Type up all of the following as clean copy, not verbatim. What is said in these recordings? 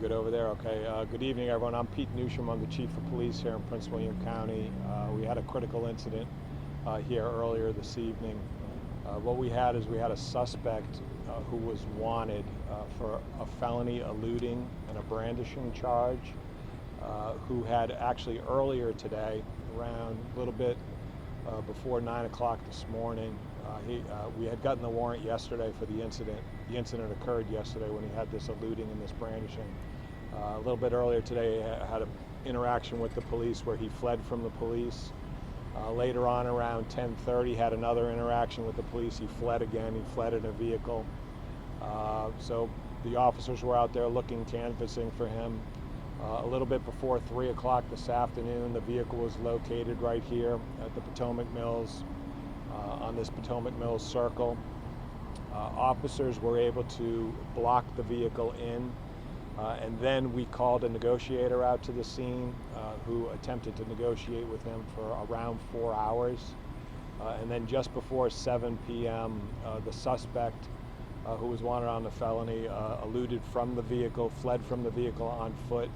Good over there? Okay. Good evening, everyone. I'm Pete Newsham. I'm the Chief of Police here in Prince William County. We had a critical incident here earlier this evening. What we had is we had a suspect who was wanted for a felony eluding and a brandishing charge, who had actually earlier today, around a little bit before 9 o'clock this morning, we had gotten the warrant yesterday for the incident. The incident occurred yesterday when he had this eluding and this brandishing. A little bit earlier today, he had an interaction with the police where he fled from the police. Later on, around 10:30, had another interaction with the police. He fled again. He fled in a vehicle. So the officers were out there looking, canvassing for him. A little bit before 3 o'clock this afternoon, the vehicle was located right here at the Potomac Mills, on this Potomac Mills circle. Officers were able to block the vehicle in, and then we called a negotiator out to the scene who attempted to negotiate with him for around 4 hours. And then just before 7 p.m., the suspect, who was wanted on the felony, eluded from the vehicle, fled from the vehicle on foot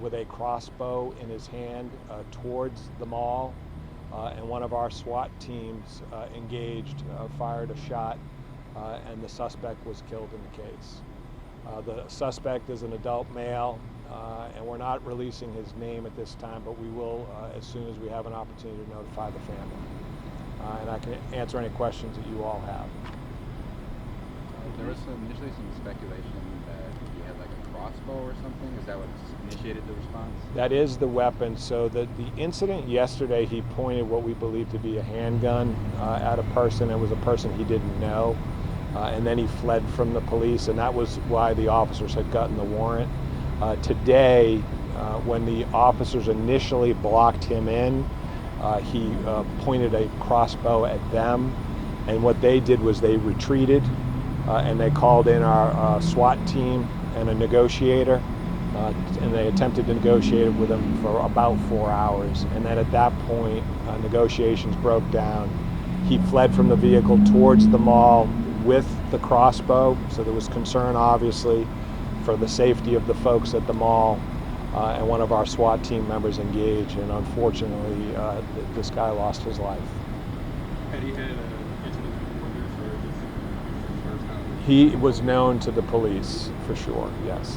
with a crossbow in his hand towards the mall. And one of our SWAT teams engaged, fired a shot, and the suspect was killed in the case. The suspect is an adult male, and we're not releasing his name at this time, but we will as soon as we have an opportunity to notify the family. And I can answer any questions that you all have. There was initially some speculation that he had like a crossbow or something. Is that what initiated the response? That is the weapon. So the incident yesterday, he pointed what we believe to be a handgun at a person. It was a person he didn't know. And then he fled from the police, and that was why the officers had gotten the warrant. Today, when the officers initially blocked him in, he pointed a crossbow at them, and what they did was they retreated, and they called in our SWAT team and a negotiator, and they attempted to negotiate with him for about 4 hours. And then at that point, negotiations broke down. He fled from the vehicle towards the mall with the crossbow, so there was concern obviously for the safety of the folks at the mall, and one of our SWAT team members engaged, and unfortunately this guy lost his life. Had he had incidents before this, or is this first time? He was known to the police for sure, yes.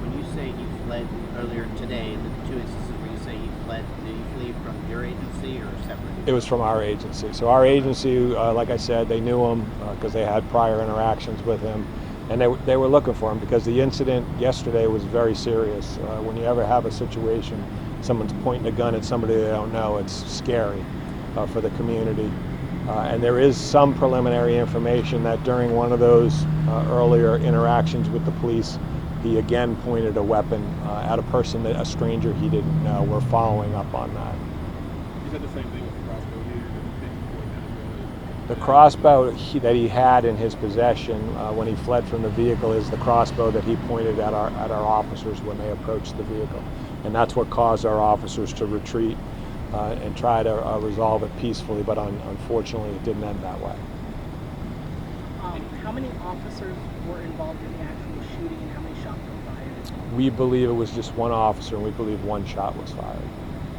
When you say he fled earlier today, the two instances where you say he fled, did he flee from your agency or separate? It was from our agency. So our agency, like I said, they knew him because they had prior interactions with him, and they were looking for him because the incident yesterday was very serious. When you ever have a situation, someone's pointing a gun at somebody they don't know, it's scary for the community. And there is some preliminary information that during one of those earlier interactions with the police, he again pointed a weapon at a person, a stranger he didn't know. We're following up on that. He said the same thing with the crossbow here. The crossbow that he had in his possession when he fled from the vehicle is the crossbow that he pointed at our officers when they approached the vehicle. And that's what caused our officers to retreat and try to resolve it peacefully, but unfortunately it didn't end that way. How many officers were involved in the actual shooting, and how many shots were fired? We believe it was just one officer, and we believe one shot was fired.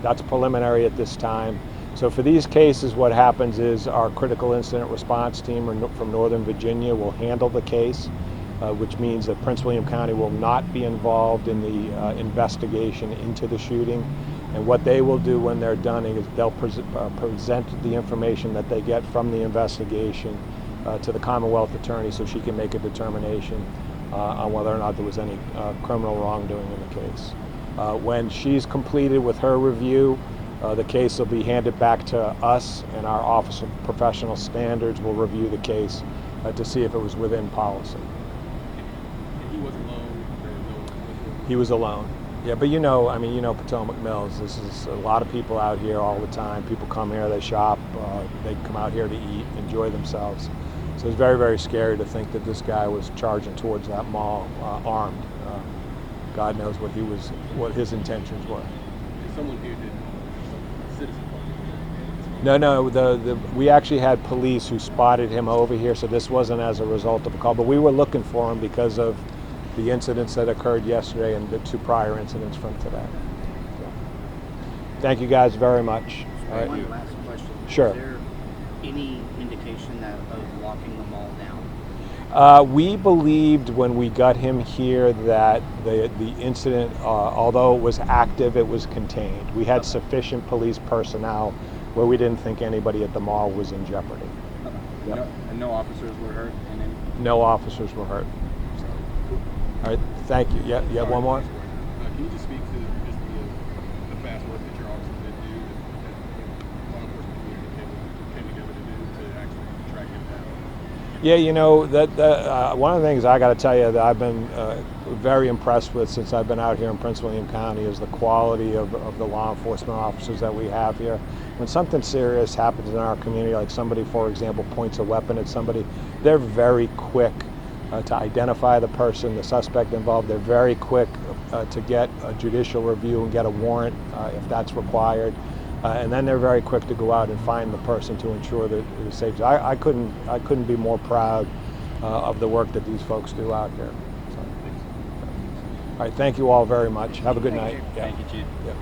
That's preliminary at this time. So for these cases, what happens is our critical incident response team from Northern Virginia will handle the case, which means that Prince William County will not be involved in the investigation into the shooting. And what they will do when they're done is they'll present the information that they get from the investigation to the Commonwealth Attorney so she can make a determination on whether or not there was any criminal wrongdoing in the case. When she's completed with her review, the case will be handed back to us, and our Office of Professional Standards will review the case to see if it was within policy. And he was alone? There was no one with him? He was alone. Yeah, but you know Potomac Mills. This is a lot of people out here all the time. People come here, they shop, they come out here to eat, enjoy themselves. So it's very, very scary to think that this guy was charging towards that mall armed. God knows what his intentions were. And someone here did citizen party. No, we actually had police who spotted him over here, so this wasn't as a result of a call, but we were looking for him because of the incidents that occurred yesterday and the 2 prior incidents from today. So, thank you guys very much. All right. One last question. Sure. Is there any indication that of locking the mall down? We believed when we got him here that the incident, although it was active, it was contained. We had sufficient police personnel where we didn't think anybody at the mall was in jeopardy. Yep. And no officers were hurt in any? No officers were hurt. So, all right, thank you. Yeah, you have one more? Can you just speak to just the fast work that your officers did do, that law enforcement community came together to do to actually track him down? Yeah, you know, one of the things I got to tell you that I've been very impressed with since I've been out here in Prince William County is the quality of the law enforcement officers that we have here. When something serious happens in our community, like somebody, for example, points a weapon at somebody, they're very quick to identify the person, the suspect involved. They're very quick to get a judicial review and get a warrant if that's required. And then they're very quick to go out and find the person to ensure that it's safe. I couldn't be more proud of the work that these folks do out here. So. All right, thank you all very much. Have a good night. Thank you, Chief. Yeah.